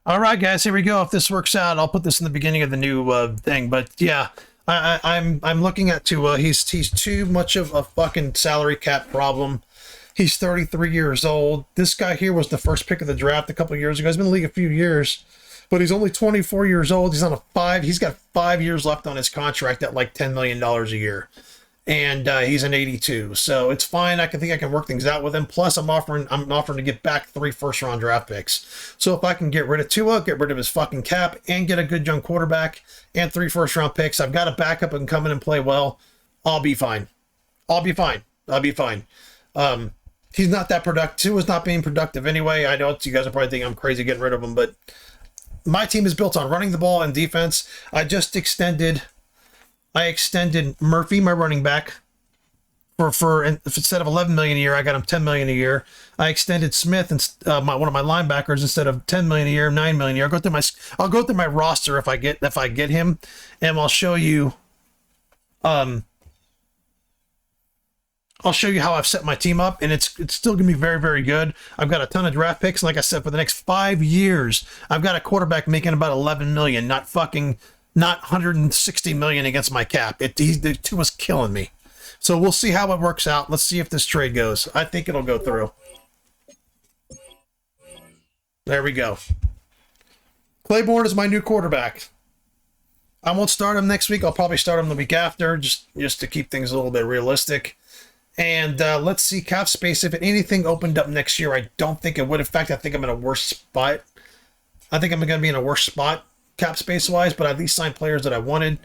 All right, guys, here we go. If this works out, I'll put this in the beginning of the new thing. But yeah, I'm looking at Tua. He's too much of a fucking salary cap problem. He's 33 years old. This guy here was the first pick of the draft a couple of years ago. He's been in the league a few years, but he's only 24 years old. He's on a five. He's got 5 years left on his contract at like $10 million a year. And he's an 82, so it's fine. I think I can work things out with him. Plus, I'm offering to get back 3 first-round draft picks. So if I can get rid of Tua, get rid of his fucking cap, and get a good young quarterback and 3 first-round picks, I've got a backup and come in and play well. I'll be fine. I'll be fine. He's not that productive. Tua's not being productive anyway. I know you guys are probably thinking I'm crazy getting rid of him, but my team is built on running the ball and defense. I extended Murphy, my running back, for instead of $11 million a year, I got him $10 million a year. I extended Smith and one of my linebackers instead of $10 million a year, $9 million a year. I'll go through my roster if I get him, and I'll show you how I've set my team up, and it's still gonna be very, very good. I've got a ton of draft picks, and like I said, for the next 5 years, I've got a quarterback making about $11 million, not $160 million against my cap. The two was killing me. So we'll see how it works out. Let's see if this trade goes. I think it'll go through. There we go. Claiborne is my new quarterback. I won't start him next week. I'll probably start him the week after, just to keep things a little bit realistic. And let's see cap space. If anything opened up next year, I don't think it would. In fact, I think I'm in a worse spot. I think I'm going to be in a worse spot cap space wise, but I at least signed players that I wanted.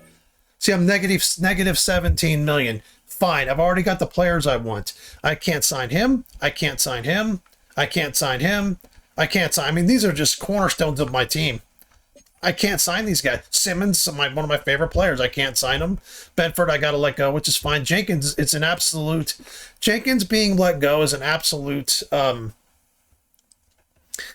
See, I'm negative 17 million. Fine. I've already got the players I want. I can't sign him. I can't sign him. I can't sign him. I can't sign. I mean, these are just cornerstones of my team. I can't sign these guys. Simmons, one of my favorite players. I can't sign him. Benford, I got to let go, which is fine. Jenkins, it's an absolute. Jenkins being let go is an absolute.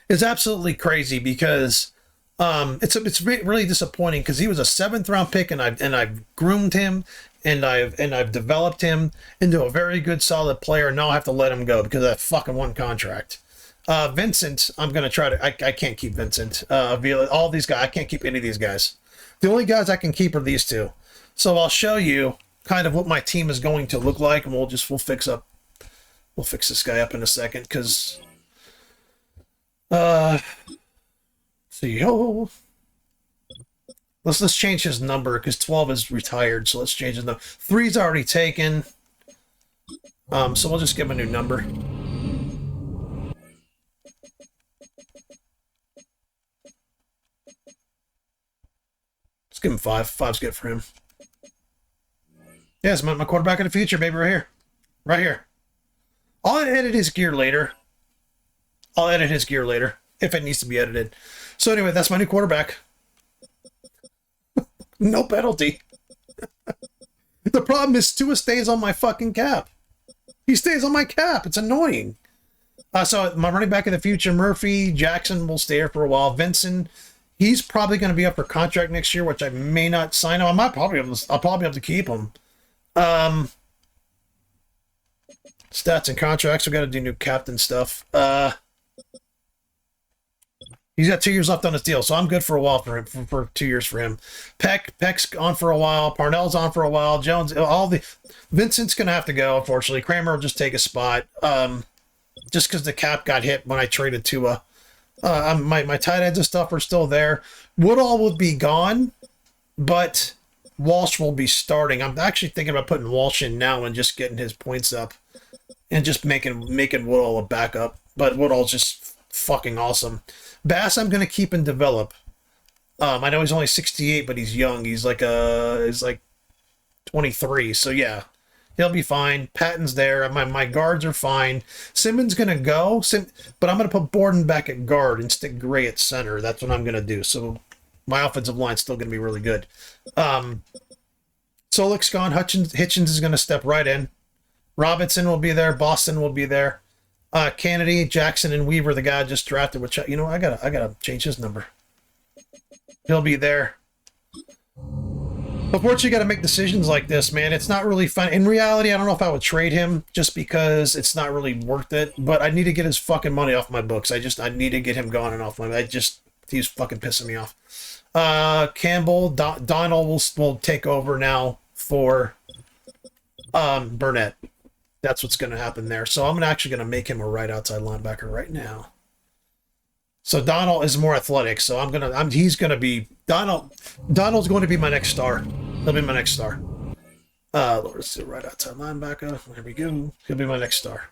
Is absolutely crazy because it's really disappointing because he was a 7th round pick and I've groomed him and I've developed him into a very good solid player, and now I have to let him go because of that fucking one contract. Vincent, I'm gonna try to. I can't keep Vincent. All these guys, I can't keep any of these guys. The only guys I can keep are these two. So I'll show you kind of what my team is going to look like, and we'll fix this guy up in a second because. See, let's change his number because 12 is retired, so let's change his number. 3's already taken, so we'll just give him a new number. Let's give him 5. 5's good for him. Yeah, it's my quarterback of the future, baby, right here. I'll edit his gear later. If it needs to be edited. So anyway, that's my new quarterback. No penalty. The problem is Tua stays on my fucking cap. He stays on my cap. It's annoying. So my running back in the future, Murphy, Jackson will stay here for a while. Vincent, he's probably going to be up for contract next year, which I may not sign him. I'll probably have to keep him. Stats and contracts. We got to do new captain stuff. He's got 2 years left on his deal, so I'm good for a while for him, for 2 years for him. Peck's on for a while. Parnell's on for a while. Jones, Vincent's going to have to go, unfortunately. Kramer will just take a spot, just because the cap got hit when I traded Tua. My tight ends and stuff are still there. Woodall will be gone, but Walsh will be starting. I'm actually thinking about putting Walsh in now and just getting his points up and just making Woodall a backup. But Woodall's just fucking awesome. Bass, I'm going to keep and develop. I know he's only 68, but he's young. He's like 23. So yeah, he'll be fine. Patton's there. My guards are fine. Simmons going to go, but I'm going to put Borden back at guard and stick Gray at center. That's what I'm going to do. So my offensive line's still going to be really good. Solik's gone. Hitchens is going to step right in. Robinson will be there. Boston will be there. Kennedy, Jackson, and Weaver, the guy I just drafted, which, I gotta change his number. He'll be there. Unfortunately, you got to make decisions like this, man. It's not really fun. In reality, I don't know if I would trade him just because it's not really worth it, but I need to get his fucking money off my books. I need to get him gone and off my. He's fucking pissing me off. Campbell, Donald will take over now for Burnett. That's what's going to happen there. So I'm actually going to make him a right outside linebacker right now. So Donald is more athletic. So he's going to be Donald's going to be my next star. He'll be my next star. Let's do right outside linebacker. There we go. He'll be my next star.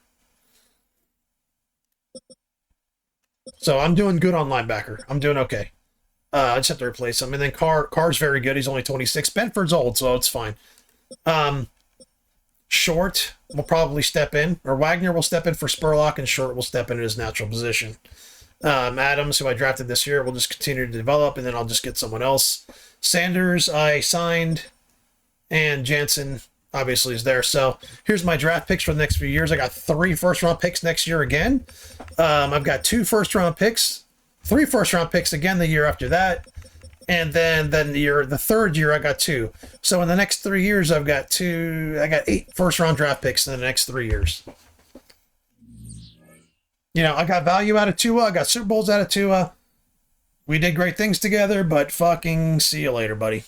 So I'm doing good on linebacker. I'm doing okay. I just have to replace him. And then Carr's very good. He's only 26. Benford's old, so it's fine. Short will probably step in, or Wagner will step in for Spurlock, and Short will step in his natural position. Adams, who I drafted this year, will just continue to develop, and then I'll just get someone else. Sanders, I signed, and Jansen obviously is there. So here's my draft picks for the next few years. I got 3 first-round picks next year again. I've got 2 first-round picks, 3 first-round picks again the year after that. And then the third year, I got 2. So in the next 3 years, I got 8 first-round draft picks in the next 3 years. You know, I got value out of Tua. I got Super Bowls out of Tua. We did great things together, but fucking see you later, buddy.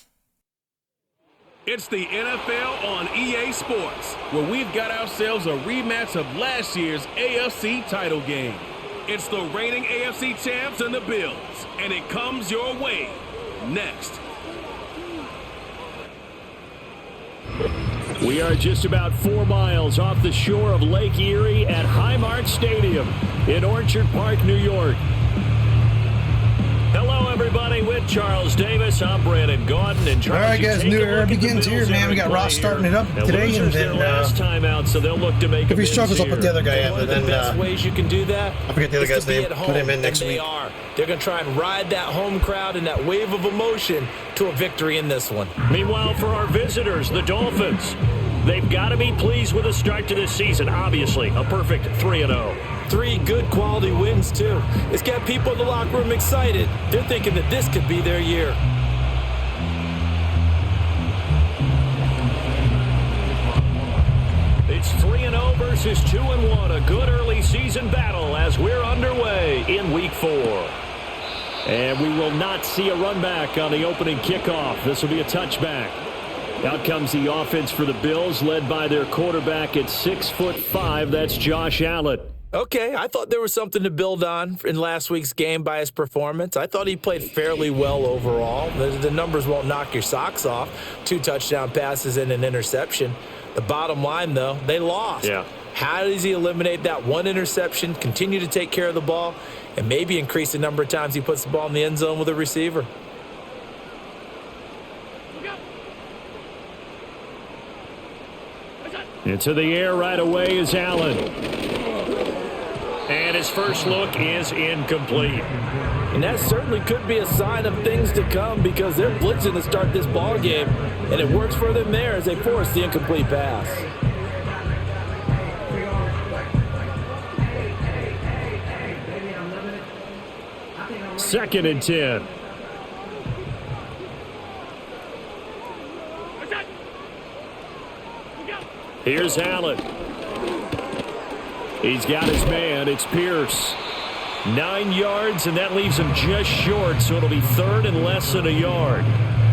It's the NFL on EA Sports, where we've got ourselves a rematch of last year's AFC title game. It's the reigning AFC champs and the Bills, and it comes your way next. We are just about 4 miles off the shore of Lake Erie at Highmark Stadium in Orchard Park, New York. Hello, everybody. With Charles Davis, I'm Brandon Gaudin. And Charles, all right, guys, new era begins here, man. We got Ross starting it up today, and then last time out, so they'll look to make. If he struggles, I'll put the other guy in. But then the best ways you can do that. I forget the other guy's name. Put him in next week. They're going to try and ride that home crowd and that wave of emotion to a victory in this one. Meanwhile, for our visitors, the Dolphins, they've got to be pleased with the start to this season. Obviously, a perfect 3-0. 3 good quality wins, too. It's got people in the locker room excited. They're thinking that this could be their year. It's 3-0 versus 2-1. A good early season battle as we're underway in Week 4. And we will not see a run back on the opening kickoff. This will be a touchback. Out comes the offense for the Bills, led by their quarterback at 6'5". That's Josh Allen. Okay, I thought there was something to build on in last week's game by his performance. I thought he played fairly well overall. The numbers won't knock your socks off. 2 touchdown passes and an interception. The bottom line, though, they lost. Yeah. How does he eliminate that 1 interception, continue to take care of the ball, and maybe increase the number of times he puts the ball in the end zone with a receiver? Into the air right away is Allen. And his first look is incomplete. And that certainly could be a sign of things to come because they're blitzing to start this ball game, and it works for them there as they force the incomplete pass. Second and 10. Here's Allen. He's got his man. It's Pierce. 9 yards, and that leaves him just short, so it'll be 3rd and less than a yard.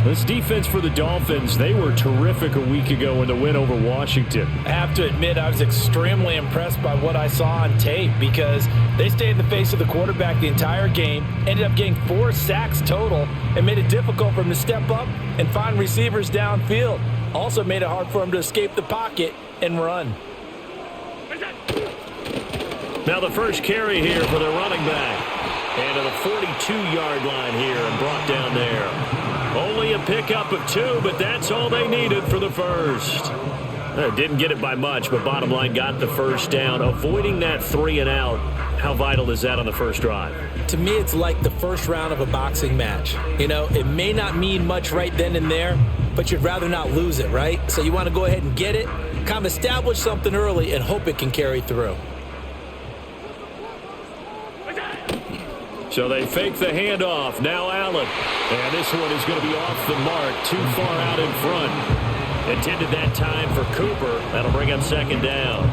This defense for the Dolphins, they were terrific a week ago in the win over Washington. I have to admit, I was extremely impressed by what I saw on tape because they stayed in the face of the quarterback the entire game, ended up getting 4 sacks total, and made it difficult for him to step up and find receivers downfield. Also made it hard for him to escape the pocket and run. Now the first carry here for the running back. And to the 42-yard line here and brought down there. Only a pickup of 2, but that's all they needed for the first. Didn't get it by much, but bottom line got the first down. Avoiding that 3 and out. How vital is that on the first drive? To me, it's like the first round of a boxing match. You know, it may not mean much right then and there, but you'd rather not lose it, right? So you want to go ahead and get it, kind of establish something early, and hope it can carry through. So they fake the handoff. Now Allen. And this one is going to be off the mark. Too far out in front. Intended that time for Cooper. That'll bring up 2nd down.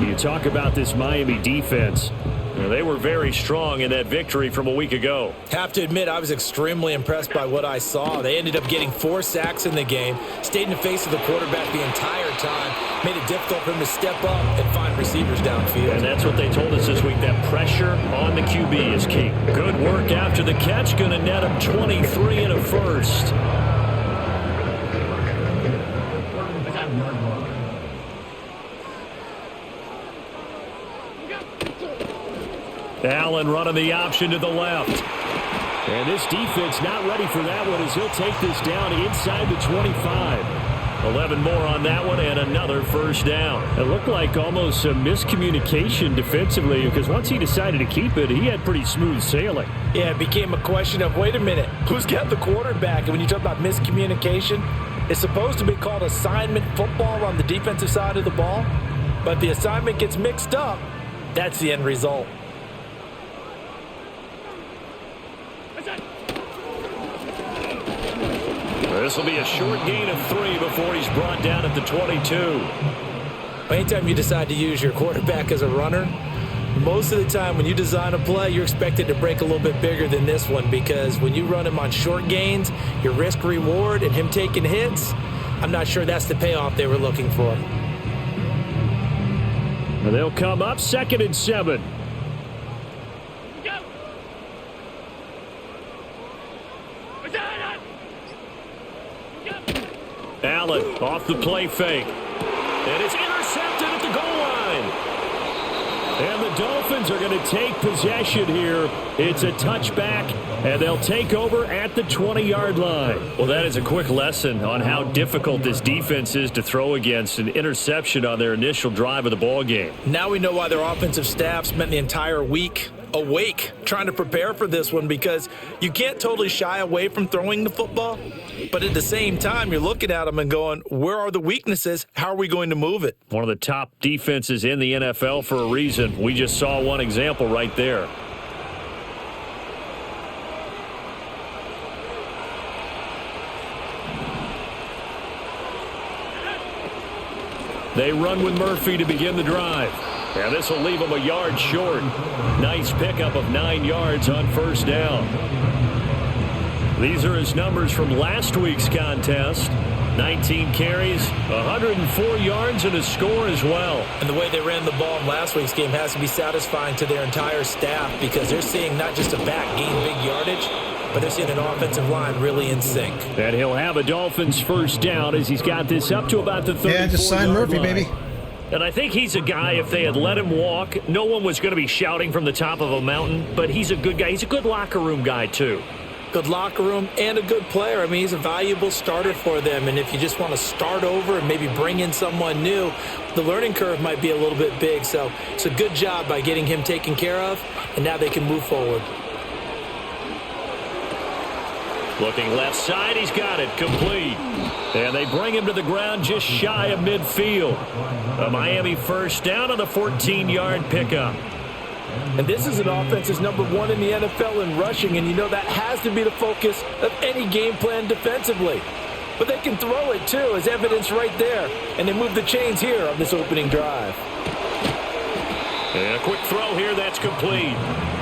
You talk about this Miami defense. They were very strong in that victory from a week ago. Have to admit, I was extremely impressed by what I saw. They ended up getting 4 sacks in the game, stayed in the face of the quarterback the entire time, made it difficult for him to step up and find receivers downfield. And that's what they told us this week, that pressure on the QB is key. Good work after the catch, going to net him 23 and a first. Allen running the option to the left. And this defense not ready for that one as he'll take this down inside the 25. 11 more on that one and another first down. It looked like almost a miscommunication defensively because once he decided to keep it, he had pretty smooth sailing. Yeah, it became a question of, wait a minute, who's got the quarterback? And when you talk about miscommunication, it's supposed to be called assignment football on the defensive side of the ball. But the assignment gets mixed up. That's the end result. This will be a short gain of 3 before he's brought down at the 22. Anytime you decide to use your quarterback as a runner, most of the time when you design a play, you're expected to break a little bit bigger than this one because when you run him on short gains, your risk-reward and him taking hits, I'm not sure that's the payoff they were looking for. And they'll come up 2nd and 7. Allen off the play fake. And it's intercepted at the goal line. And the Dolphins are going to take possession here. It's a touchback, and they'll take over at the 20-yard line. Well, that is a quick lesson on how difficult this defense is to throw against. An interception on their initial drive of the ball game. Now we know why their offensive staff spent the entire week awake trying to prepare for this one because you can't totally shy away from throwing the football, but at the same time you're looking at them and going, where are the weaknesses? How are we going to move it? One of the top defenses in the NFL for a reason. We just saw one example right there. They run with Murphy to begin the drive. And this will leave him a yard short. Nice pickup of 9 yards on first down. These are his numbers from last week's contest. 19 carries, 104 yards, and a score as well. And the way they ran the ball in last week's game has to be satisfying to their entire staff because they're seeing not just a back gain big yardage, but they're seeing an offensive line really in sync. And he'll have a Dolphins first down as he's got this up to about the 34-yard line. Yeah, just sign Murphy, baby. And I think he's a guy, if they had let him walk, no one was going to be shouting from the top of a mountain, but he's a good guy. He's a good locker room guy, too. Good locker room and a good player. I mean, he's a valuable starter for them, and if you just want to start over and maybe bring in someone new, the learning curve might be a little bit big. So it's a good job by getting him taken care of, and now they can move forward. Looking left side, he's got it, complete. And they bring him to the ground just shy of midfield. A Miami first down on a 14-yard pickup. And this is an offense that's number 1 in the NFL in rushing, and you know that has to be the focus of any game plan defensively. But they can throw it, too, as evidence right there. And they move the chains here on this opening drive. And a quick throw here, that's complete.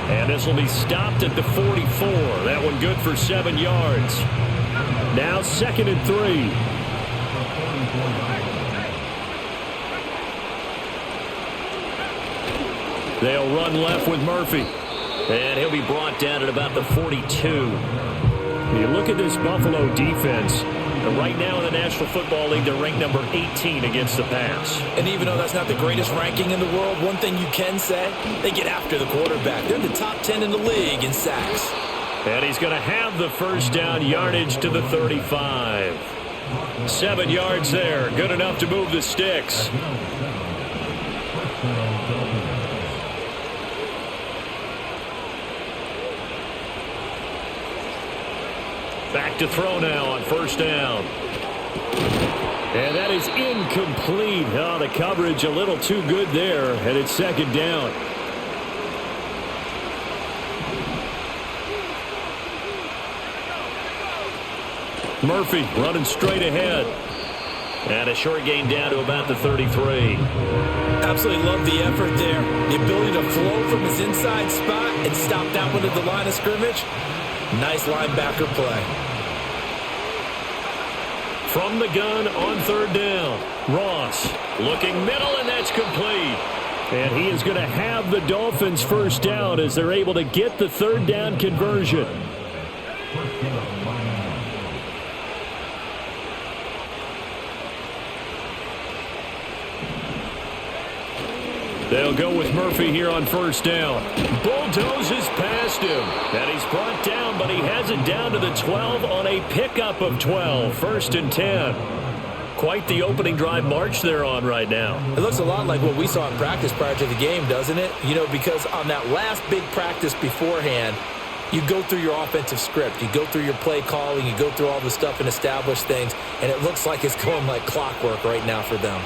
And this will be stopped at the 44. That one good for 7 yards. Now 2nd and 3. They'll run left with Murphy. And he'll be brought down at about the 42. You look at this Buffalo defense. Right now in the National Football League, they're ranked number 18 against the pass. And even though that's not the greatest ranking in the world, one thing you can say, they get after the quarterback. They're in the top 10 in the league in sacks. And he's going to have the first down yardage to the 35. 7 yards there. Good enough to move the sticks. Back to throw now on first down. And that is incomplete. Oh, the coverage a little too good there, and it's 2nd down. Murphy running straight ahead. And a short gain down to about the 33. Absolutely love the effort there. The ability to flow from his inside spot and stop that one at the line of scrimmage. Nice linebacker play. From the gun on third down, Ross looking middle, and that's complete. And he is going to have the Dolphins first down as they're able to get the third down conversion. They'll go with Murphy here on first down. Bulldozes past him. And he's brought down, but he has it down to the 12 on a pickup of 12. First and 10. Quite the opening drive march they're on right now. It looks a lot like what we saw in practice prior to the game, doesn't it? You know, because on that last big practice beforehand, you go through your offensive script. You go through your play calling. You go through all the stuff and establish things. And it looks like it's going like clockwork right now for them.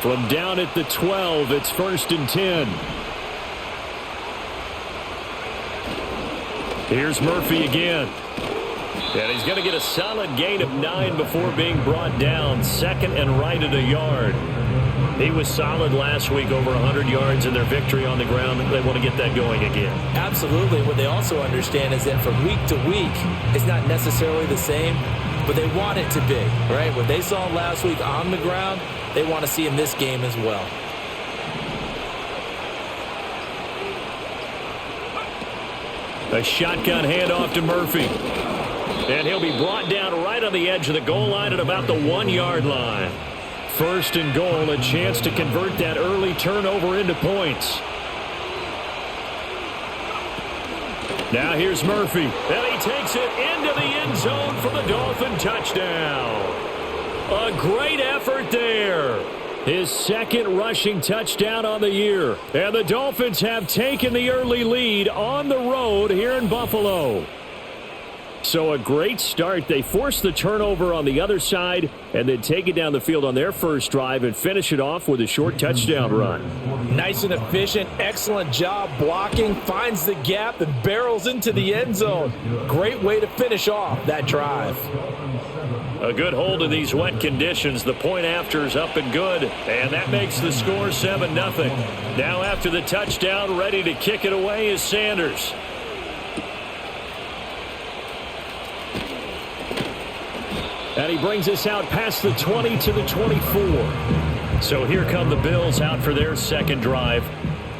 From down at the 12, it's first and 10. Here's Murphy again. And he's going to get a solid gain of 9 before being brought down. Second and right at a yard. He was solid last week, over 100 yards in their victory on the ground. They want to get that going again. Absolutely. What they also understand is that from week to week, it's not necessarily the same, but they want it to be, right? What they saw last week on the ground, they want to see in this game as well. A shotgun handoff to Murphy. And he'll be brought down right on the edge of the goal line at about the 1-yard line. First and goal, a chance to convert that early turnover into points. Now here's Murphy. And he takes it into the end zone for the Dolphin touchdown. A great effort there. His second rushing touchdown on the year. And the Dolphins have taken the early lead on the road here in Buffalo. So a great start. They force the turnover on the other side and then take it down the field on their first drive and finish it off with a short touchdown run. Nice and efficient. Excellent job blocking. Finds the gap and barrels into the end zone. Great way to finish off that drive. A good hold in these wet conditions. The point after is up and good. And that makes the score 7-0. Now after the touchdown, ready to kick it away is Sanders. And he brings us out past the 20 to the 24. So here come the Bills out for their second drive.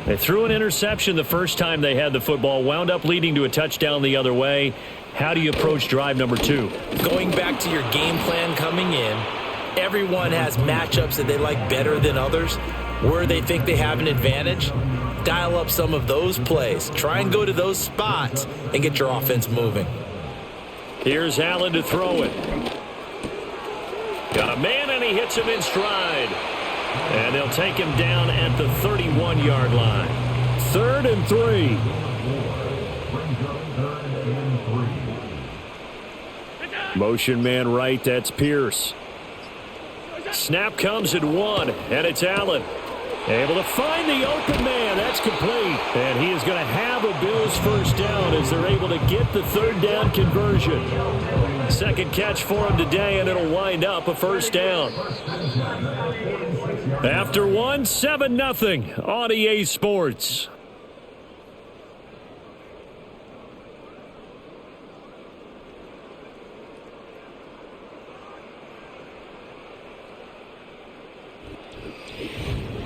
They threw an interception the first time they had the football, wound up leading to a touchdown the other way. How do you approach drive number 2? Going back to your game plan coming in, everyone has matchups that they like better than others. Where they think they have an advantage, dial up some of those plays. Try and go to those spots and get your offense moving. Here's Allen to throw it. Got a man, and he hits him in stride. And they'll take him down at the 31-yard line. 3rd and 3. Motion man right, that's Pierce. Snap comes at 1, and it's Allen. Able to find the open man. That's complete. And he is going to have a Bills first down as they're able to get the third down conversion. Second catch for him today, and it'll wind up a first down. After 1, 7-0 on EA Sports.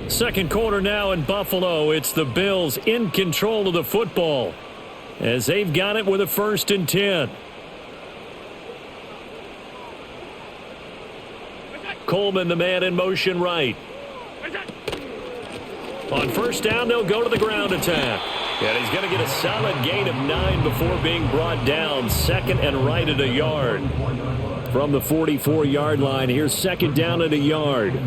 Second quarter now in Buffalo. It's the Bills in control of the football as they've got it with a 1st and 10. Coleman, the man in motion right. On first down, they'll go to the ground attack. And he's going to get a solid gain of 9 before being brought down. Second and right at a yard. From the 44-yard line, here's second down at a yard.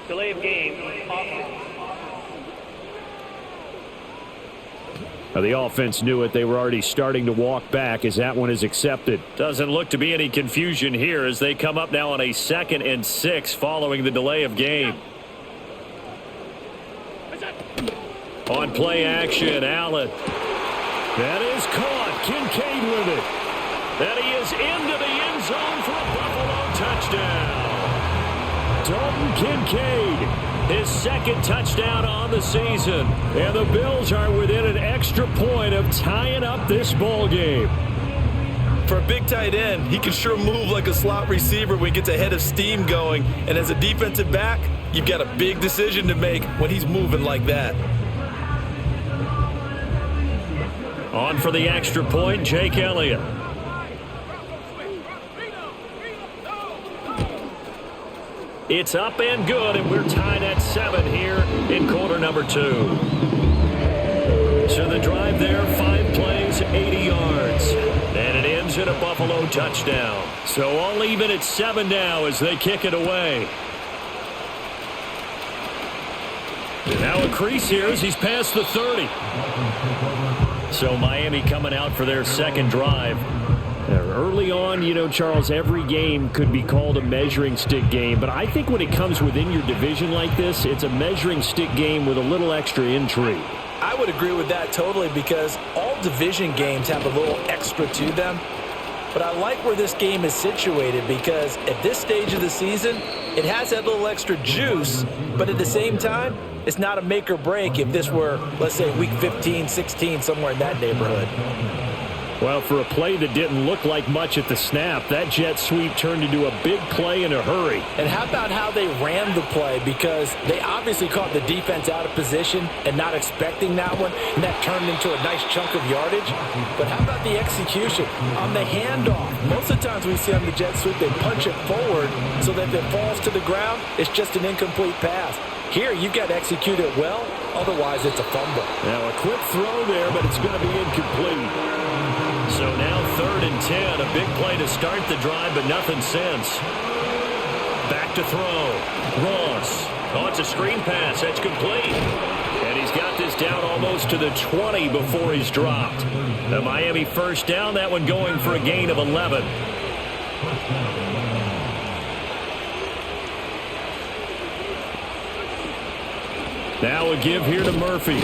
Delay of game. The offense knew it. They were already starting to walk back as that one is accepted. Doesn't look to be any confusion here as they come up now on a 2nd and 6 following the delay of game. On play action, Allen. That is caught. Kincaid with it. And he is into the end zone for a Buffalo touchdown. Dalton Kincaid, his second touchdown on the season. And the Bills are within an extra point of tying up this ball game. For a big tight end, he can sure move like a slot receiver when he gets a head of steam going. And as a defensive back, you've got a big decision to make when he's moving like that. On for the extra point, Jake Elliott. It's up and good, and we're tied at 7 here in quarter number 2. So the drive there, 5 plays, 80 yards. And it ends in a Buffalo touchdown. So all even at 7 now as they kick it away. And now a crease here as he's past the 30. So Miami coming out for their second drive. Early on, you know, Charles, every game could be called a measuring stick game. But I think when it comes within your division like this, it's a measuring stick game with a little extra intrigue. I would agree with that totally because all division games have a little extra to them. But I like where this game is situated because at this stage of the season, it has that little extra juice, but at the same time, it's not a make or break if this were, let's say, week 15, 16, somewhere in that neighborhood. Well, for a play that didn't look like much at the snap, that jet sweep turned into a big play in a hurry. And how about how they ran the play? Because they obviously caught the defense out of position and not expecting that one, and that turned into a nice chunk of yardage. But how about the execution? On the handoff, most of the times we see on the jet sweep, they punch it forward so that if it falls to the ground, it's just an incomplete pass. Here, you've got to execute it well, otherwise it's a fumble. Now, a quick throw there, but it's going to be incomplete. So now 3rd and 10, a big play to start the drive, but nothing since. Back to throw. Ross. Oh, it's a screen pass. That's complete. And he's got this down almost to the 20 before he's dropped. The Miami first down, that one going for a gain of 11. Now a give here to Murphy.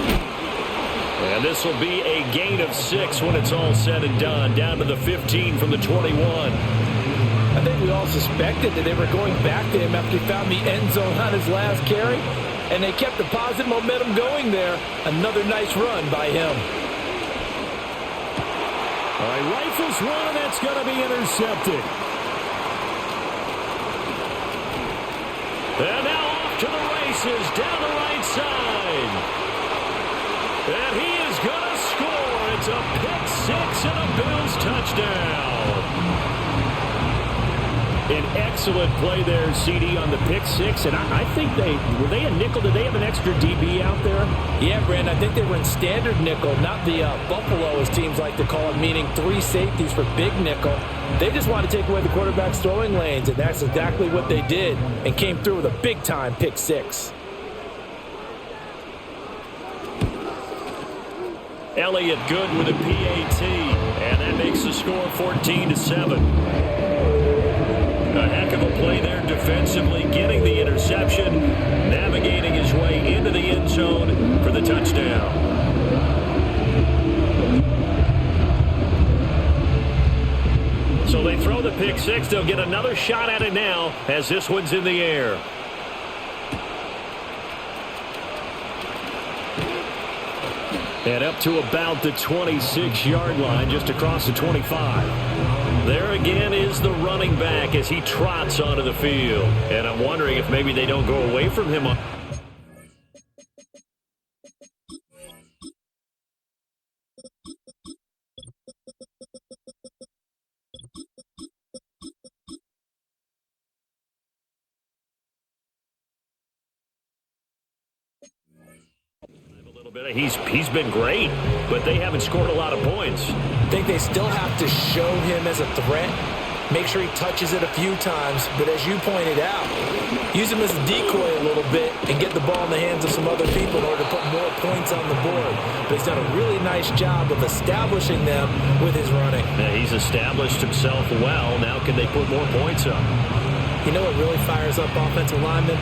And this will be a gain of 6 when it's all said and done. Down to the 15 from the 21. I think we all suspected that they were going back to him after he found the end zone on his last carry. And they kept the positive momentum going there. Another nice run by him. All right, rifles one, and that's going to be intercepted. And now off to the races down the right side. And he is going to score. It's a pick 6 and a Bills touchdown. An excellent play there, CD, on the pick 6. And I think were they a nickel? Did they have an extra DB out there? Yeah, Brandon, I think they were in standard nickel, not the Buffalo, as teams like to call it, meaning 3 safeties for big nickel. They just want to take away the quarterback's throwing lanes, and that's exactly what they did and came through with a big-time pick 6. Elliott good with a PAT, and that makes the score 14-7. A heck of a play there defensively, getting the interception, navigating his way into the end zone for the touchdown. So they throw the pick 6. They'll get another shot at it now as this one's in the air. And up to about the 26-yard line, just across the 25. There again is the running back as he trots onto the field. And I'm wondering if maybe they don't go away from him. He's been great, but they haven't scored a lot of points. I think they still have to show him as a threat, make sure he touches it a few times, but as you pointed out, use him as a decoy a little bit and get the ball in the hands of some other people in order to put more points on the board. But he's done a really nice job of establishing them with his running. Yeah, he's established himself well. Now can they put more points up? You know what really fires up offensive linemen?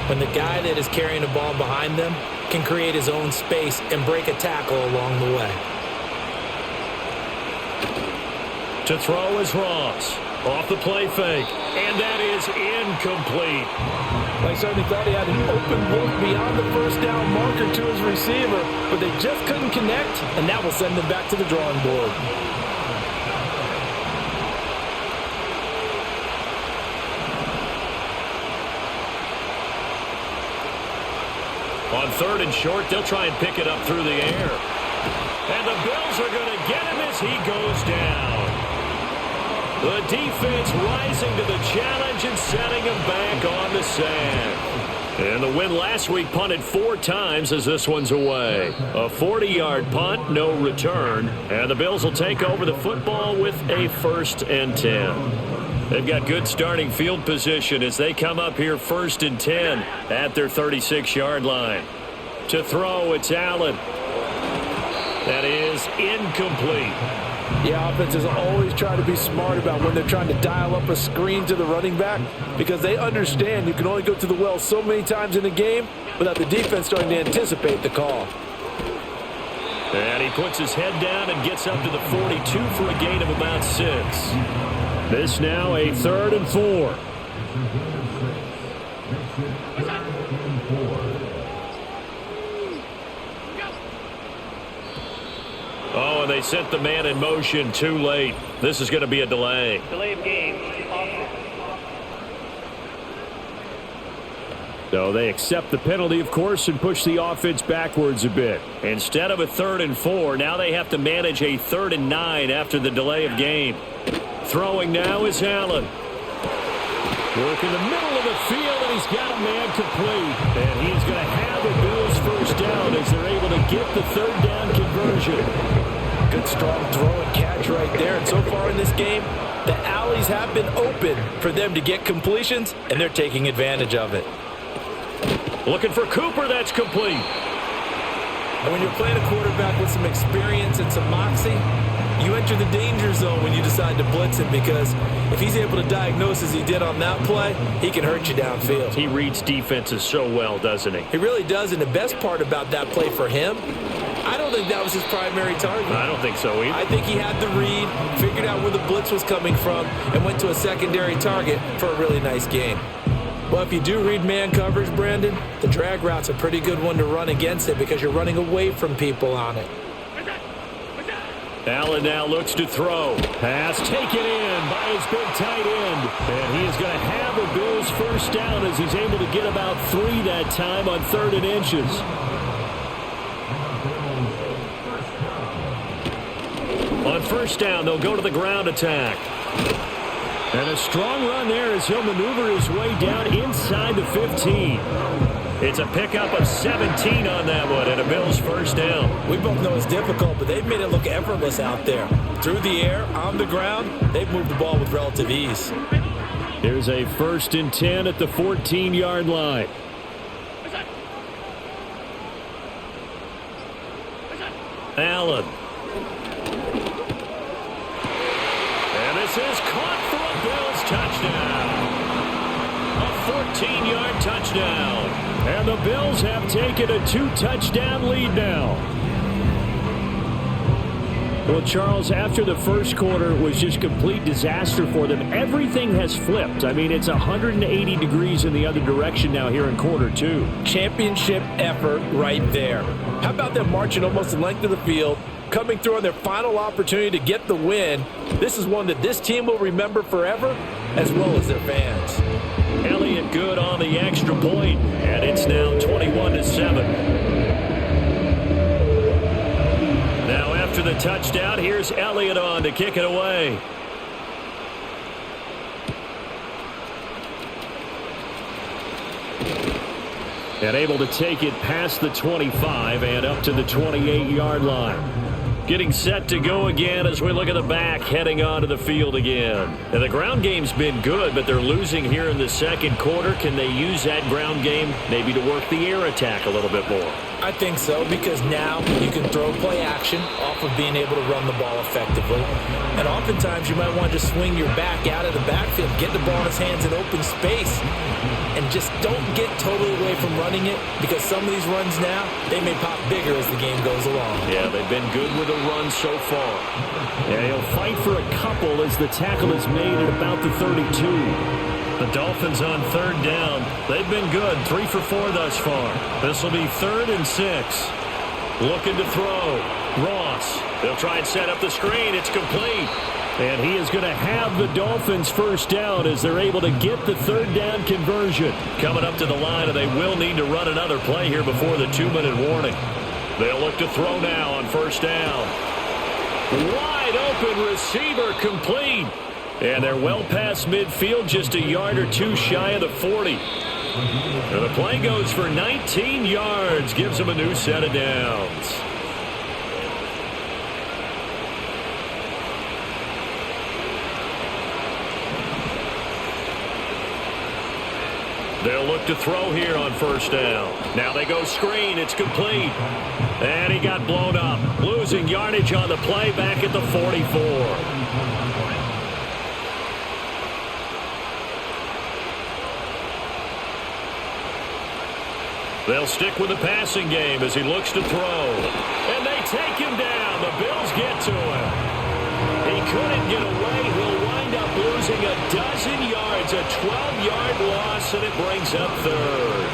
when the guy that is carrying the ball behind them can create his own space and break a tackle along the way. To throw is Ross. Off the play fake. And that is incomplete. I certainly thought he had an open look beyond the first down marker to his receiver, but they just couldn't connect, and that will send them back to the drawing board. On 3rd and short, they'll try and pick it up through the air. And the Bills are going to get him as he goes down. The defense rising to the challenge and setting him back on the sand. And the win last week punted 4 times as this one's away. A 40-yard punt, no return. And the Bills will take over the football with a 1st and 10. They've got good starting field position as they come up here 1st and 10 at their 36-yard line. To throw, it's Allen. That is incomplete. The offenses always try to be smart about when they're trying to dial up a screen to the running back because they understand you can only go to the well so many times in a game without the defense starting to anticipate the call. And he puts his head down and gets up to the 42 for a gain of about 6. This now a 3rd and 4. Oh, and they sent the man in motion too late. This is going to be a delay. Delay of game. So they accept the penalty, of course, and push the offense backwards a bit. Instead of a 3rd and 4, now they have to manage a 3rd and 9 after the delay of game. Throwing now is Allen. Work in the middle of the field, and he's got a man complete. And he's going to have the Bills first down as they're able to get the 3rd down conversion. Good strong throw and catch right there. And so far in this game, the alleys have been open for them to get completions, and they're taking advantage of it. Looking for Cooper, that's complete. And when you're playing a quarterback with some experience and some moxie, you enter the danger zone when you decide to blitz him because if he's able to diagnose as he did on that play, he can hurt you downfield. He reads defenses so well, doesn't he? He really does, and the best part about that play for him, I don't think that was his primary target. I don't think so either. I think he had the read, figured out where the blitz was coming from, and went to a secondary target for a really nice gain. Well, if you do read man coverage, Brandon, the drag route's a pretty good one to run against it because you're running away from people on it. Allen now looks to throw. Pass taken in by his big tight end. And he is going to have the Bills first down as he's able to get about 3 that time on 3rd and inches. On 1st down, they'll go to the ground attack. And a strong run there as he'll maneuver his way down inside the 15. It's a pickup of 17 on that one and a Bills first down. We both know it's difficult, but they've made it look effortless out there. Through the air, on the ground, they've moved the ball with relative ease. Here's a 1st and 10 at the 14-yard line. Allen. And this is caught for a Bills touchdown. A 14-yard touchdown. And the Bills have taken a 2-touchdown lead now. Well, Charles, after the first quarter was just complete disaster for them, everything has flipped. I mean, it's 180 degrees in the other direction now here in quarter 2. Championship effort right there. How about them marching almost the length of the field, coming through on their final opportunity to get the win? This is one that this team will remember forever, as well as their fans. Elliott good on the extra point, and it's now 21-7. Now after the touchdown, here's Elliott on to kick it away. And able to take it past the 25 and up to the 28-yard line. Getting set to go again as we look at the back heading onto the field again. And the ground game's been good, but they're losing here in the second quarter. Can they use that ground game maybe to work the air attack a little bit more? I think so, because now you can throw play action off of being able to run the ball effectively. And oftentimes you might want to just swing your back out of the backfield, get the ball in his hands in open space. and just don't get totally away from running it, because some of these runs now, they may pop bigger as the game goes along. Yeah, they've been good with the run so far. Yeah, he'll fight for a couple as the tackle is made at about the 32. The Dolphins on third down. They've been good, 3 for 4 thus far. This will be 3rd and 6. Looking to throw. Ross. They'll try and set up the screen. It's complete. And he is going to have the Dolphins first down as they're able to get the 3rd down conversion. Coming up to the line, and they will need to run another play here before the 2-minute warning. They'll look to throw now on first down. Wide open receiver, complete. And they're well past midfield, just a yard or two shy of the 40. And the play goes for 19 yards, gives them a new set of downs. They'll look to throw here on first down. Now they go screen. It's complete. And he got blown up. Losing yardage on the play back at the 44. They'll stick with the passing game as he looks to throw. And they take him down. The Bills get to him. He couldn't get away. He'll wind up losing a dozen yards, a 12-yard loss, and it brings up 3rd.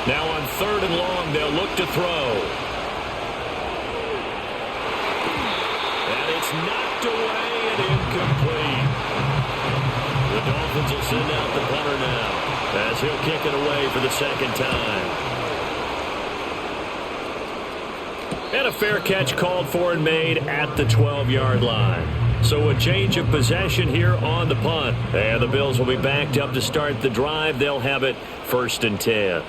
Now on 3rd and long, they'll look to throw. And it's knocked away and incomplete. The Dolphins will send out the punter now, as he'll kick it away for the 2nd time. And a fair catch called for and made at the 12-yard line. So a change of possession here on the punt. And the Bills will be backed up to start the drive. They'll have it 1st and 10.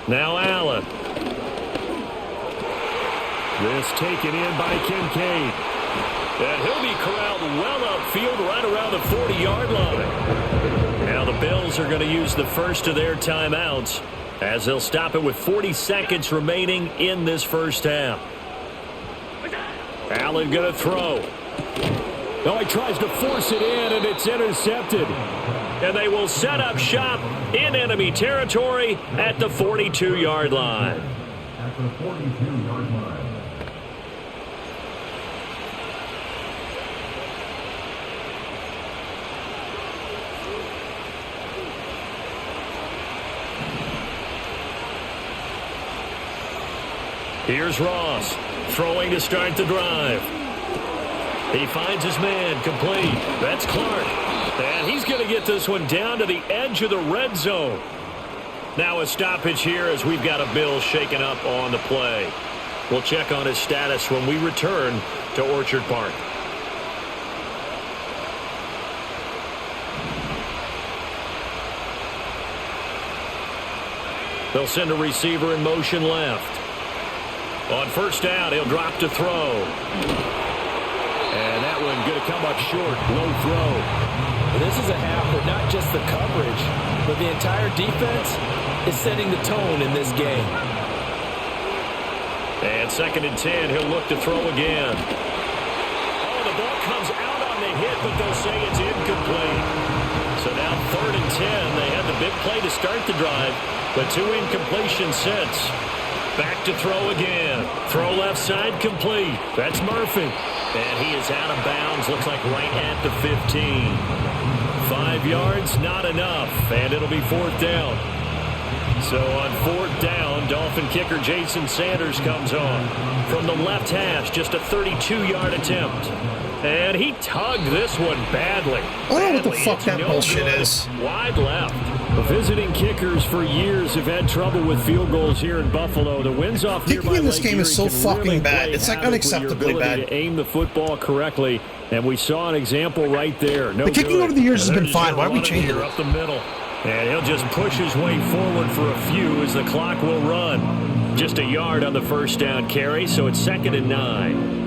Now Allen. This taken in by Kincaid. And he'll be corralled well upfield right around the 40-yard line. Now the Bills are going to use the first of their timeouts as they'll stop it with 40 seconds remaining in this first half. Allen going to throw. Oh, he tries to force it in, and it's intercepted. And they will set up shop in enemy territory at the 42-yard line. At the 42-yard line. Here's Ross, throwing to start the drive. He finds his man, complete. That's Clark. And he's going to get this one down to the edge of the red zone. Now a stoppage here as we've got a Bill shaken up on the play. We'll check on his status when we return to Orchard Park. They'll send a receiver in motion left. On first down, he'll drop to throw. And that one going to come up short. Low throw. This is a half where not just the coverage, but the entire defense is setting the tone in this game. And 2nd and 10, he'll look to throw again. Oh, the ball comes out on the hit, but they'll say it's incomplete. So now 3rd and 10. They had the big play to start the drive, but 2 incompletions since. Back to throw again. Throw left side complete. That's Murphy. And he is out of bounds. Looks like right at the 15. 5 yards, not enough. And it'll be 4th down. So on 4th down, Dolphin kicker Jason Sanders comes on. From the left hash, just a 32-yard attempt. And he tugged this one badly. I don't know what the fuck that bullshit is. Wide left. Visiting kickers for years have had trouble with field goals here in Buffalo. The wins off kicking in this game is so fucking bad. It's like unacceptably bad. To aim the football correctly, and we saw an example right there. No the kicking good. over the years has been fine. Why are we changing it? Up the middle, and he'll just push his way forward for a few as the clock will run. Just a yard on the first down carry, so it's 2nd and 9.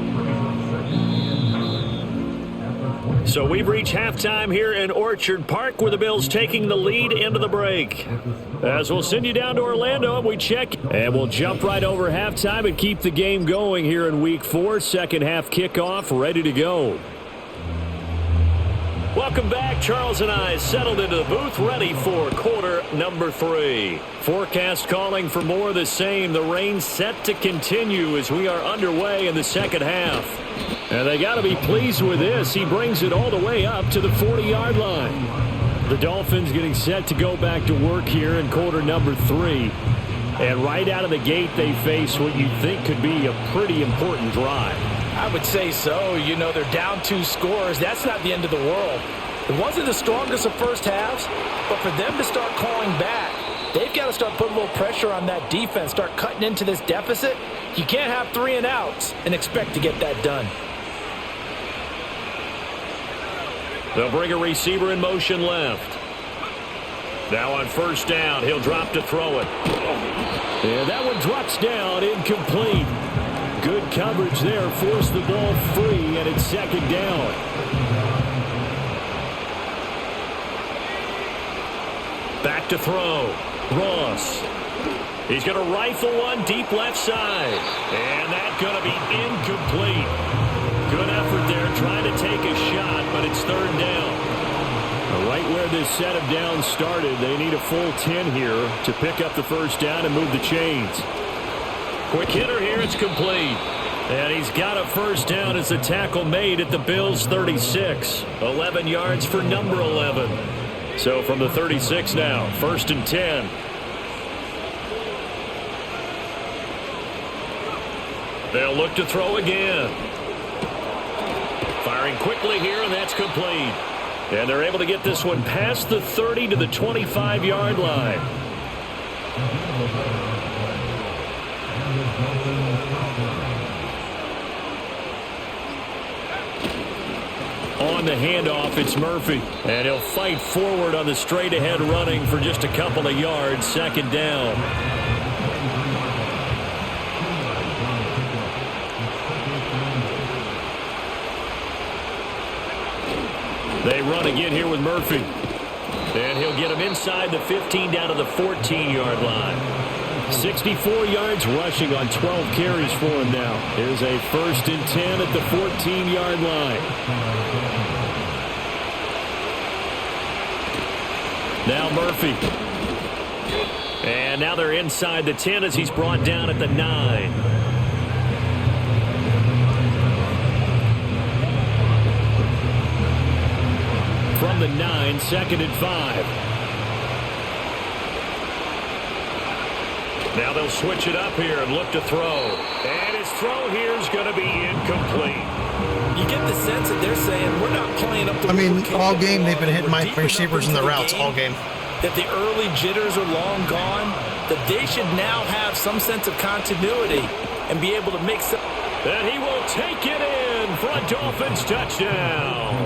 So we've reached halftime here in Orchard Park where the Bills taking the lead into the break. As we'll send you down to Orlando and we check. And we'll jump right over halftime and keep the game going here in Week 4. Second half kickoff ready to go. Welcome back. Charles and I settled into the booth ready for quarter number 3. Forecast calling for more of the same. The rain set to continue as we are underway in the second half. And they got to be pleased with this. He brings it all the way up to the 40-yard line. The Dolphins getting set to go back to work here in quarter number 3. And right out of the gate, they face what you think could be a pretty important drive. I would say so. You know, they're down 2 scores. That's not the end of the world. It wasn't the strongest of first halves, but for them to start calling back, they've got to start putting a little pressure on that defense, start cutting into this deficit. You can't have 3 and outs and expect to get that done. They'll bring a receiver in motion left. Now on first down, he'll drop to throw it. And that one drops down, incomplete. Good coverage there, forced the ball free, and it's second down. Back to throw. Ross. He's going to rifle one deep left side. And that's going to be incomplete. Good effort there, trying to take a shot, but it's third down. Right where this set of downs started, they need a full 10 here to pick up the first down and move the chains. Quick hitter here, it's complete. And he's got a first down as the tackle made at the Bills' 36. 11 yards for number 11. So from the 36 now, first and 10. They'll look to throw again. Firing quickly here, and that's complete. And they're able to get this one past the 30 to the 25-yard line. On the handoff, it's Murphy. And he'll fight forward on the straight-ahead running for just a couple of yards. Second down. They run again here with Murphy. And he'll get him inside the 15 down to the 14-yard line. 64 yards rushing on 12 carries for him now. Here's a first and 10 at the 14-yard line. Now Murphy. And now they're inside the 10 as he's brought down at the 9. From the 9, second and 5. Now they'll switch it up here and look to throw. And his throw here is going to be incomplete. You get the sense that they're saying, we're not playing up to I mean, all game they've been hitting my receivers in the routes all game. That the early jitters are long gone, that they should now have some sense of continuity and be able to make some. And he will take it in for a Dolphins touchdown.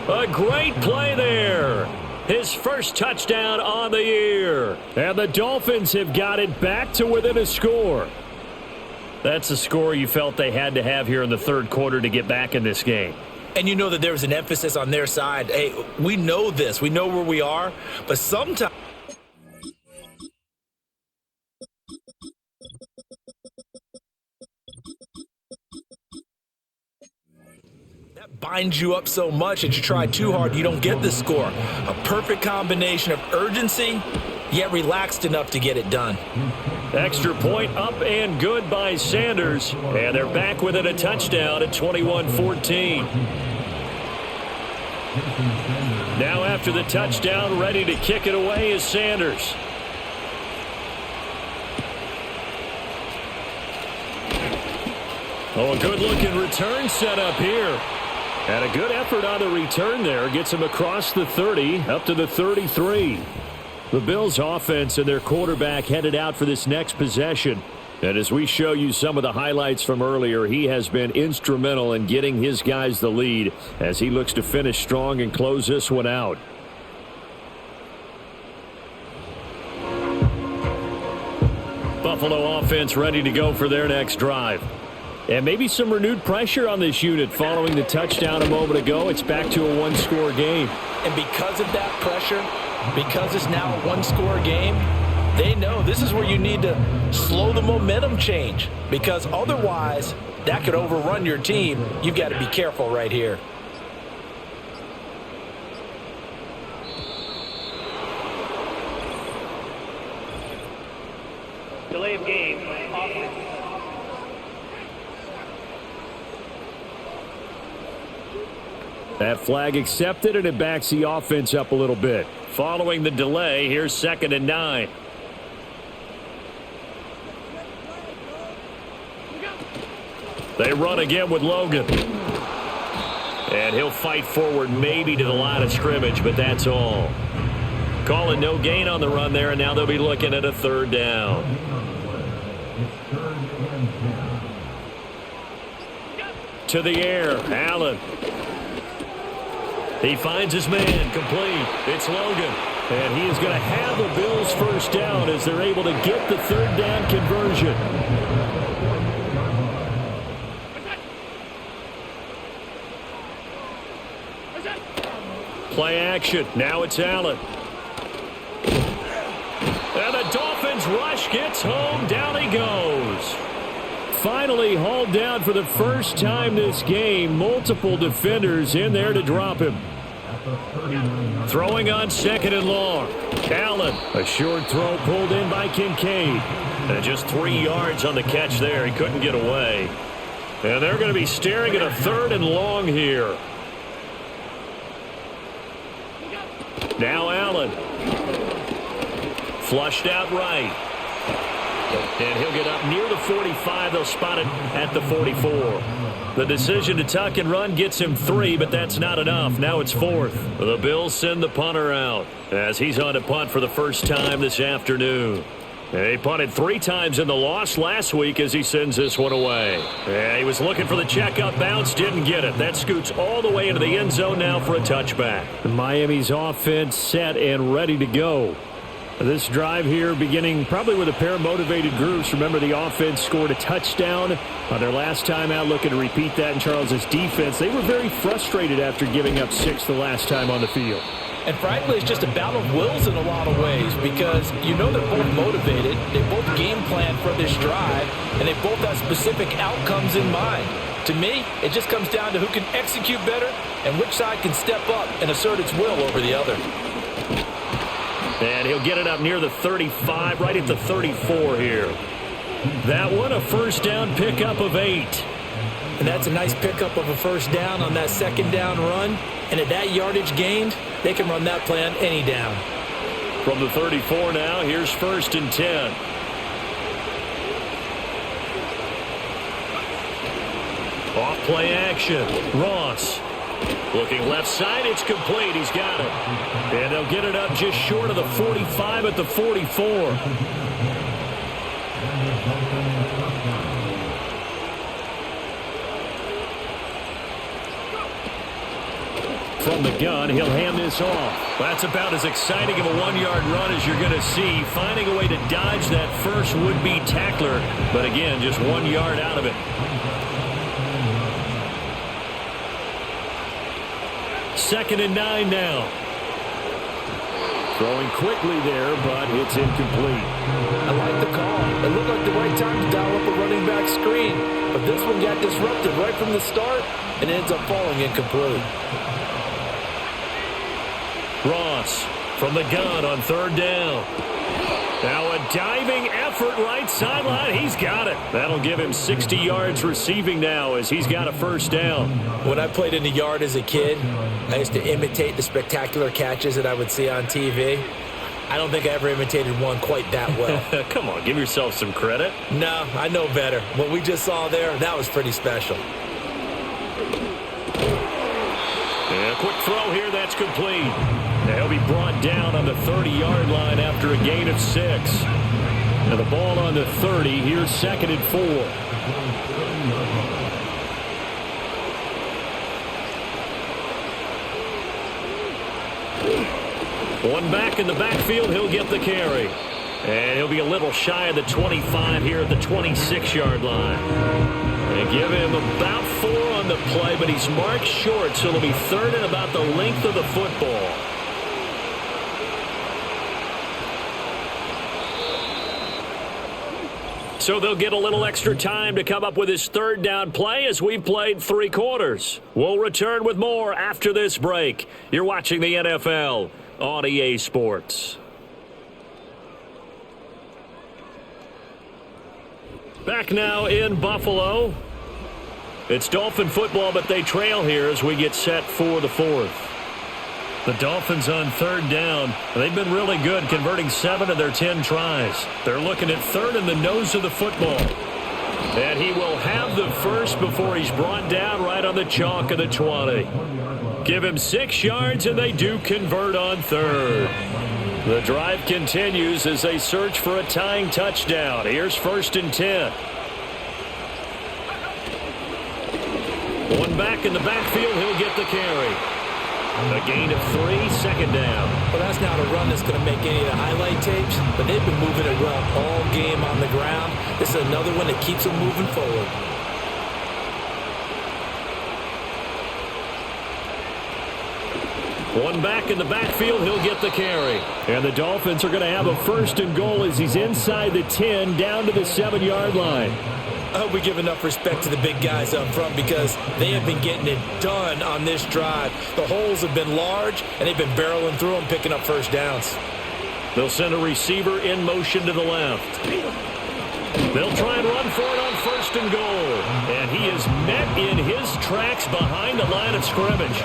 A great play there. His first touchdown on the year. And the Dolphins have got it back to within a score. That's a score you felt they had to have here in the third quarter to get back in this game. And you know that there was an emphasis on their side. Hey, we know this. We know where we are. But sometimes that binds you up so much that you try too hard, you don't get the score. A perfect combination of urgency, yet relaxed enough to get it done. Extra point up and good by Sanders. And they're back within a touchdown at 21-14. Now after the touchdown, ready to kick it away is Sanders. Oh, a good-looking return set up here. And a good effort on the return there. Gets him across the 30, up to the 33. The Bills' offense and their quarterback headed out for this next possession. And as we show you some of the highlights from earlier, he has been instrumental in getting his guys the lead as he looks to finish strong and close this one out. Buffalo offense ready to go for their next drive. And maybe some renewed pressure on this unit following the touchdown a moment ago. It's back to a one-score game. And because of that pressure, because it's now a one-score game, they know this is where you need to slow the momentum change, because otherwise that could overrun your team. You've got to be careful right here. Delay of game. That flag accepted, and it backs the offense up a little bit. Following the delay, here's 2nd and 9. They run again with Logan. And he'll fight forward maybe to the line of scrimmage, but that's all. Call it no gain on the run there, and now they'll be looking at a 3rd down. To the air, Allen. He finds his man, complete. It's Logan. And he is going to have the Bills' 1st down as they're able to get the 3rd down conversion. Play action. Now it's Allen. And the Dolphins rush gets home. Down he goes. Finally hauled down for the first time this game. Multiple defenders in there to drop him. Throwing on 2nd and long. Allen, a short throw pulled in by Kincaid. And just 3 yards on the catch there. He couldn't get away. And they're going to be staring at a 3rd and long here. Now Allen. Flushed out right. And he'll get up near the 45. They'll spot it at the 44. The decision to tuck and run gets him 3, but that's not enough. Now it's 4th. The Bills send the punter out as he's on to punt for the first time this afternoon. He punted 3 times in the loss last week as he sends this one away. And he was looking for the checkup bounce, didn't get it. That scoots all the way into the end zone now for a touchback. Miami's offense set and ready to go. This drive here beginning probably with a pair of motivated groups. Remember, the offense scored a touchdown on their last time out, looking to repeat that in Charles's defense. They were very frustrated after giving up 6 the last time on the field. And frankly, it's just a battle of wills in a lot of ways, because you know they're both motivated, they both game plan for this drive, and they both have specific outcomes in mind. To me, it just comes down to who can execute better and which side can step up and assert its will over the other. And he'll get it up near the 35, right at the 34 here. That one, a first down pickup of 8. And that's a nice pickup of a first down on that 2nd down run. And at that yardage gained, they can run that play on any down. From the 34 now, here's 1st and 10. Off play action. Ross. Looking left side, it's complete. He's got it. And they'll get it up just short of the 45 at the 44. From the gun, he'll hand this off. That's about as exciting of a 1-yard run as you're going to see. Finding a way to dodge that first would-be tackler. But again, just 1 yard out of it. 2nd and 9 now. Throwing quickly there, but it's incomplete. I like the call. It looked like the right time to dial up a running back screen. But this one got disrupted right from the start and ends up falling incomplete. Ross from the gun on 3rd down. Now a diving effort right sideline. He's got it. That'll give him 60 yards receiving now as he's got a first down. When I played in the yard as a kid, I used to imitate the spectacular catches that I would see on TV. I don't think I ever imitated one quite that well. Come on, give yourself some credit. No, I know better. What we just saw there, that was pretty special. And a quick throw here, that's complete. He'll be brought down on the 30-yard line after a gain of 6. Now the ball on the 30. Here's 2nd and 4. One back in the backfield. He'll get the carry. And he'll be a little shy of the 25 here at the 26-yard line. They give him about 4 on the play, but he's marked short, so it'll be third and about the length of the football. So they'll get a little extra time to come up with his third down play as we've played 3 quarters. We'll return with more after this break. You're watching the NFL on EA Sports. Back now in Buffalo. It's Dolphin football, but they trail here as we get set for the 4th. The Dolphins on third down. They've been really good, converting 7 of their 10 tries. They're looking at third in the nose of the football. And he will have the first before he's brought down right on the chalk of the 20. Give him 6 yards, and they do convert on third. The drive continues as they search for a tying touchdown. Here's 1st and 10. One back in the backfield, he'll get the carry. A gain of 3, second down. Well, that's not a run that's going to make any of the highlight tapes, but they've been moving it well all game on the ground. This is another one that keeps them moving forward. One back in the backfield, he'll get the carry. And the Dolphins are going to have a 1st and goal as he's inside the 10, down to the 7-yard line. I hope we give enough respect to the big guys up front because they have been getting it done on this drive. The holes have been large, and they've been barreling through them, picking up first downs. They'll send a receiver in motion to the left. They'll try and run for it on 1st and goal. And he is met in his tracks behind the line of scrimmage.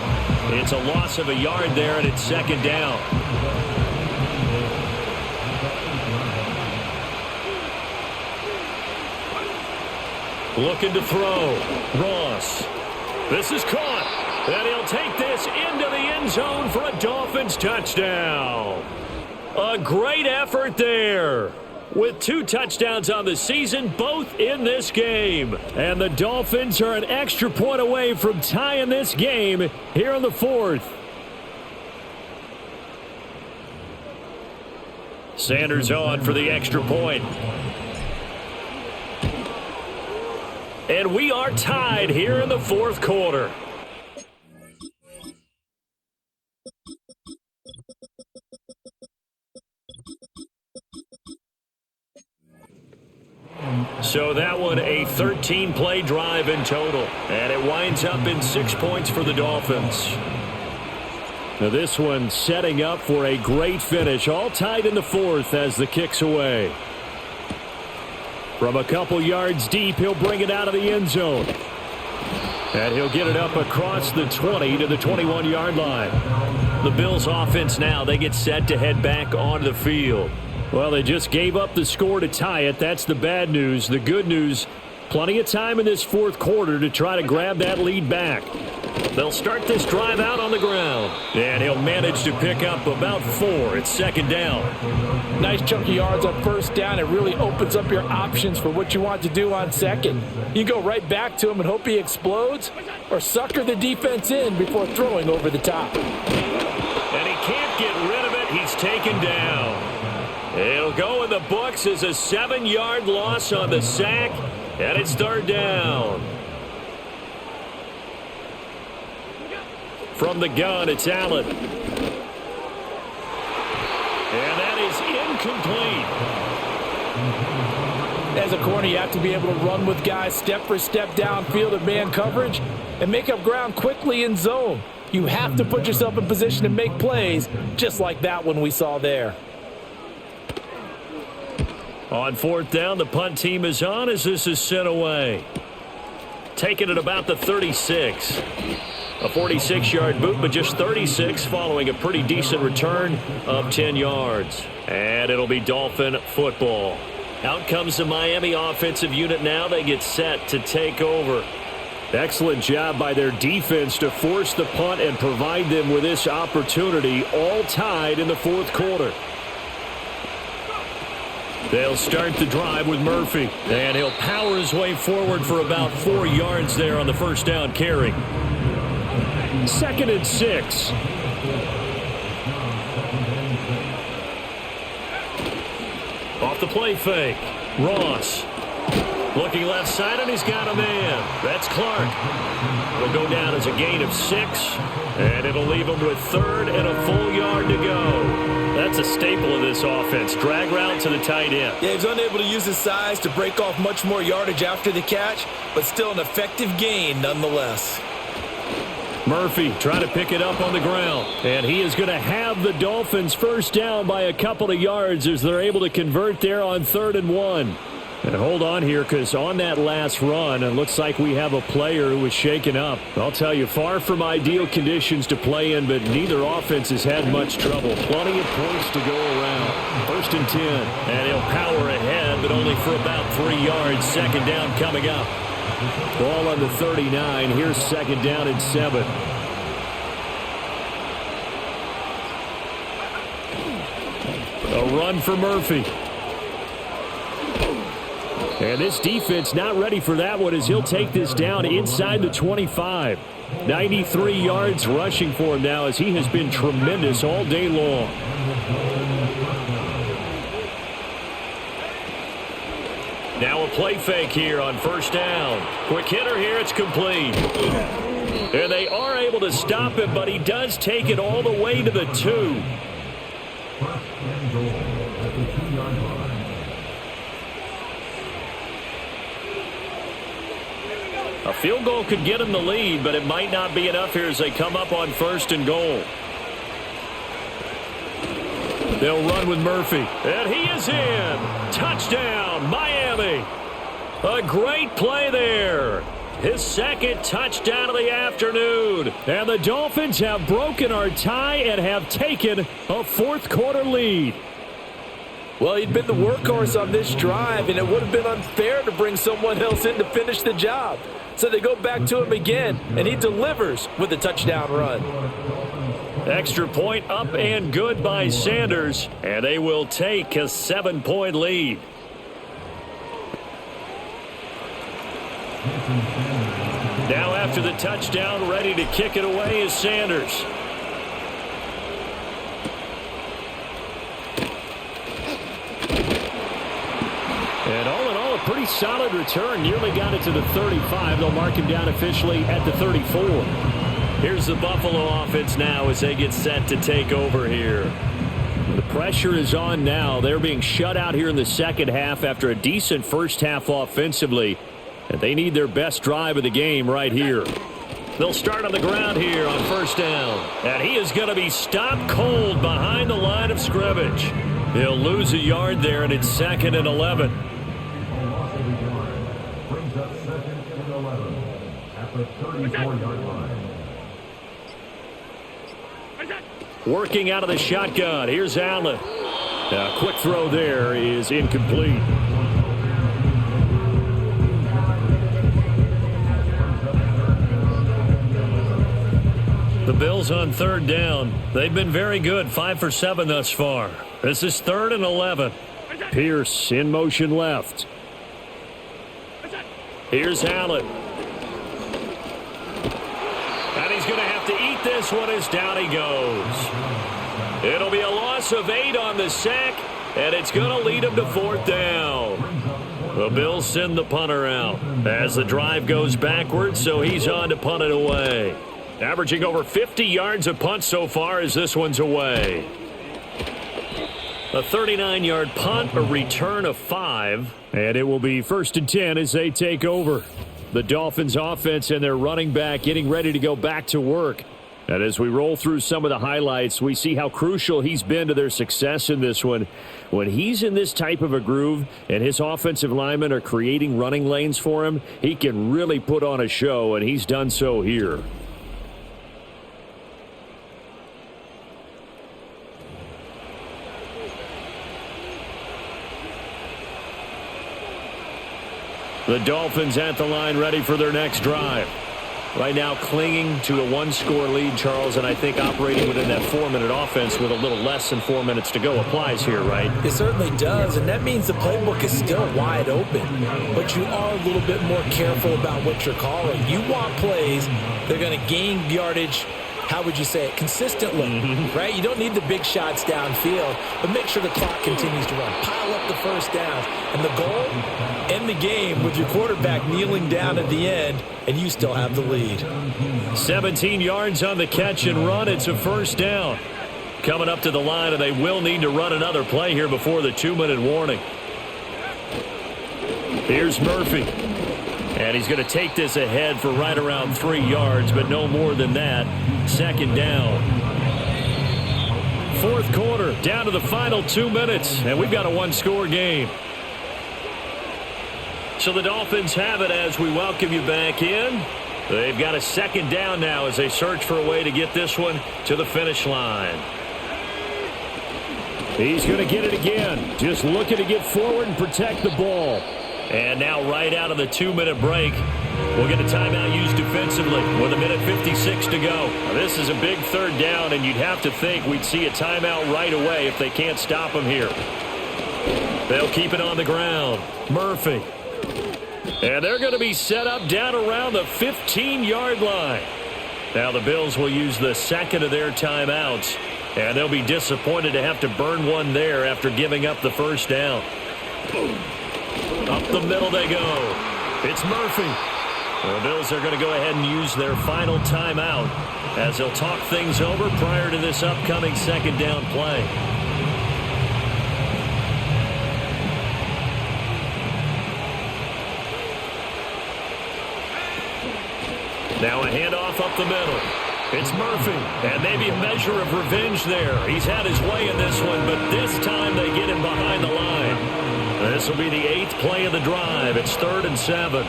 It's a loss of a yard there, and it's 2nd down. Looking to throw. Ross. This is caught. And he'll take this into the end zone for a Dolphins touchdown. A great effort there. With 2 touchdowns on the season, both in this game. And the Dolphins are an extra point away from tying this game here in the 4th. Sanders on for the extra point. And we are tied here in the 4th quarter. So that one a 13-play drive in total. And it winds up in 6 points for the Dolphins. Now this one setting up for a great finish. All tied in the 4th as the kick's away. From a couple yards deep, he'll bring it out of the end zone. And he'll get it up across the 20 to the 21-yard line. The Bills offense now, they get set to head back onto the field. Well, they just gave up the score to tie it. That's the bad news. The good news, plenty of time in this 4th quarter to try to grab that lead back. They'll start this drive out on the ground. And he'll manage to pick up about 4. It's 2nd down. Nice chunk of yards on 1st down. It really opens up your options for what you want to do on 2nd. You go right back to him and hope he explodes, or sucker the defense in before throwing over the top. And he can't get rid of it. He's taken down. It'll go in the books as a 7-yard loss on the sack, and it's 3rd down. From the gun, it's Allen. And that is incomplete. As a corner, you have to be able to run with guys step for step downfield of man coverage and make up ground quickly in zone. You have to put yourself in position to make plays, just like that one we saw there. On 4th down, the punt team is on as this is sent away. Taking it about the 36. A 46-yard boot, but just 36 following a pretty decent return of 10 yards. And it'll be Dolphin football. Out comes the Miami offensive unit now. They get set to take over. Excellent job by their defense to force the punt and provide them with this opportunity, all tied in the 4th quarter. They'll start the drive with Murphy, and he'll power his way forward for about 4 yards there on the 1st down carry. 2nd and 6. Off the play fake. Ross. Looking left side, and he's got a man. That's Clark. It'll go down as a gain of 6, and it'll leave him with 3rd and a full yard to go. That's a staple of this offense. Drag route to the tight end. Yeah, he's unable to use his size to break off much more yardage after the catch, but still an effective gain nonetheless. Murphy trying to pick it up on the ground. And he is going to have the Dolphins first down by a couple of yards as they're able to convert there on 3rd and 1. And hold on here, because on that last run, it looks like we have a player who was shaken up. I'll tell you, far from ideal conditions to play in, but neither offense has had much trouble. Plenty of points to go around. 1st and 10. And he'll power ahead, but only for about 3 yards. 2nd down coming up. Ball on the 39. Here's 2nd down and 7. A run for Murphy. And this defense not ready for that one as he'll take this down inside the 25. 93 yards rushing for him now as he has been tremendous all day long. Now a play fake here on 1st down. Quick hitter here, it's complete. And they are able to stop him, but he does take it all the way to the 2. A field goal could get him the lead, but it might not be enough here as they come up on 1st and goal. They'll run with Murphy. And he is in. Touchdown, Miami. A great play there. His 2nd touchdown of the afternoon. And the Dolphins have broken our tie and have taken a 4th quarter lead. Well, he'd been the workhorse on this drive, and it would have been unfair to bring someone else in to finish the job. So they go back to him again, and he delivers with a touchdown run. Extra point up and good by Sanders, and they will take a 7-point lead. Now after the touchdown, ready to kick it away is Sanders. And all in all, a pretty solid return. Nearly got it to the 35. They'll mark him down officially at the 34. Here's the Buffalo offense now as they get set to take over here. The pressure is on now. They're being shut out here in the second half after a decent first half offensively. And they need their best drive of the game right here. They'll start on the ground here on 1st down. And he is going to be stopped cold behind the line of scrimmage. He'll lose a yard there, and it's 2nd and 11. Brings up 2nd and 11 at the 34-yard line. Working out of the shotgun. Here's Allen. A quick throw there is incomplete. The Bills on 3rd down. They've been very good, 5 for 7 thus far. This is 3rd and 11. Pierce in motion left. Here's Allen. And he's going to have to eat this one as down he goes. It'll be a loss of 8 on the sack, and it's going to lead him to 4th down. The Bills send the punter out as the drive goes backwards, so he's on to punt it away. Averaging over 50 yards a punt so far as this one's away. A 39-yard punt, a return of 5, and it will be 1st and 10 as they take over. The Dolphins offense and their running back getting ready to go back to work. And as we roll through some of the highlights, we see how crucial he's been to their success in this one. When he's in this type of a groove and his offensive linemen are creating running lanes for him, he can really put on a show, and he's done so here. The Dolphins at the line ready for their next drive. Right now clinging to a 1-score lead, Charles, and I think operating within that 4-minute offense with a little less than 4 minutes to go applies here, right? It certainly does, and that means the playbook is still wide open. But you are a little bit more careful about what you're calling. You want plays that are going to gain yardage how would you say it, consistently, right? You don't need the big shots downfield, but make sure the clock continues to run. Pile up the first down. And the goal, end the game with your quarterback kneeling down at the end, and you still have the lead. 17 yards on the catch and run. It's a first down. Coming up to the line, and they will need to run another play here before the 2-minute warning. Here's Murphy. And he's going to take this ahead for right around 3 yards, but no more than that. Second down. Fourth quarter, down to the final 2 minutes, and we've got a one-score game. So the Dolphins have it as we welcome you back in. They've got a second down now as they search for a way to get this one to the finish line. He's going to get it again. Just looking to get forward and protect the ball. And now right out of the 2-minute break, we'll get a timeout used defensively with 1:56 to go. Now, this is a big third down, and you'd have to think we'd see a timeout right away if they can't stop him here. They'll keep it on the ground. Murphy. And they're going to be set up down around the 15-yard line. Now the Bills will use the second of their timeouts, and they'll be disappointed to have to burn one there after giving up the first down. Up the middle they go. It's Murphy. The Bills are going to go ahead and use their final timeout as they'll talk things over prior to this upcoming second down play. Now a handoff up the middle. It's Murphy, and maybe a measure of revenge there. He's had his way in this one, but this time they get him behind the line. This will be the 8th play of the drive. It's 3rd and 7.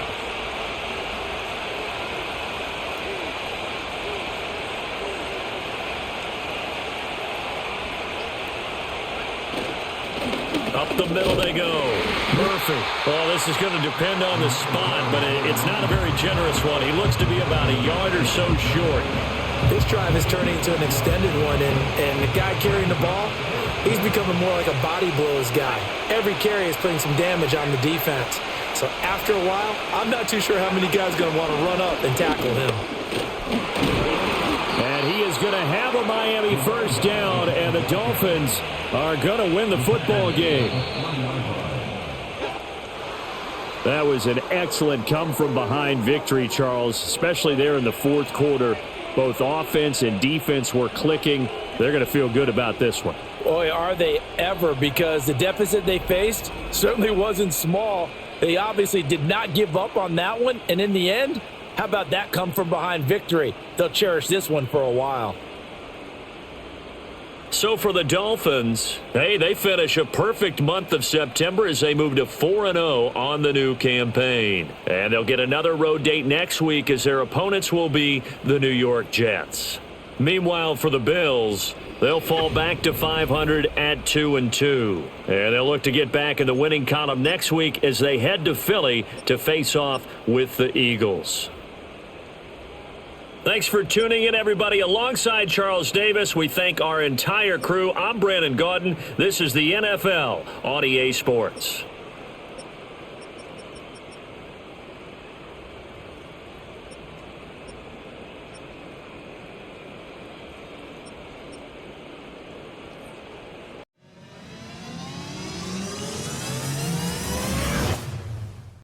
Up the middle they go. Murphy. Well, this is going to depend on the spot, but it's not a very generous one. He looks to be about a yard or so short. This drive is turning into an extended one, and the guy carrying the ball, he's becoming more like a body blows guy. Every carry is putting some damage on the defense. So after a while, I'm not too sure how many guys are going to want to run up and tackle him. And he is going to have a Miami first down, and the Dolphins are going to win the football game. That was an excellent come-from-behind victory, Charles, especially there in the fourth quarter. Both offense and defense were clicking. They're going to feel good about this one. Boy, are they ever, because the deficit they faced certainly wasn't small. They obviously did not give up on that one, and in the end, how about that come-from-behind victory? They'll cherish this one for a while. So for the Dolphins, hey, they finish a perfect month of September as they move to 4-0 on the new campaign. And they'll get another road date next week as their opponents will be the New York Jets. Meanwhile, for the Bills, they'll fall back to 500 at 2-2. And they'll look to get back in the winning column next week as they head to Philly to face off with the Eagles. Thanks for tuning in, everybody. Alongside Charles Davis, we thank our entire crew. I'm Brandon Gaudin. This is the NFL on EA Sports.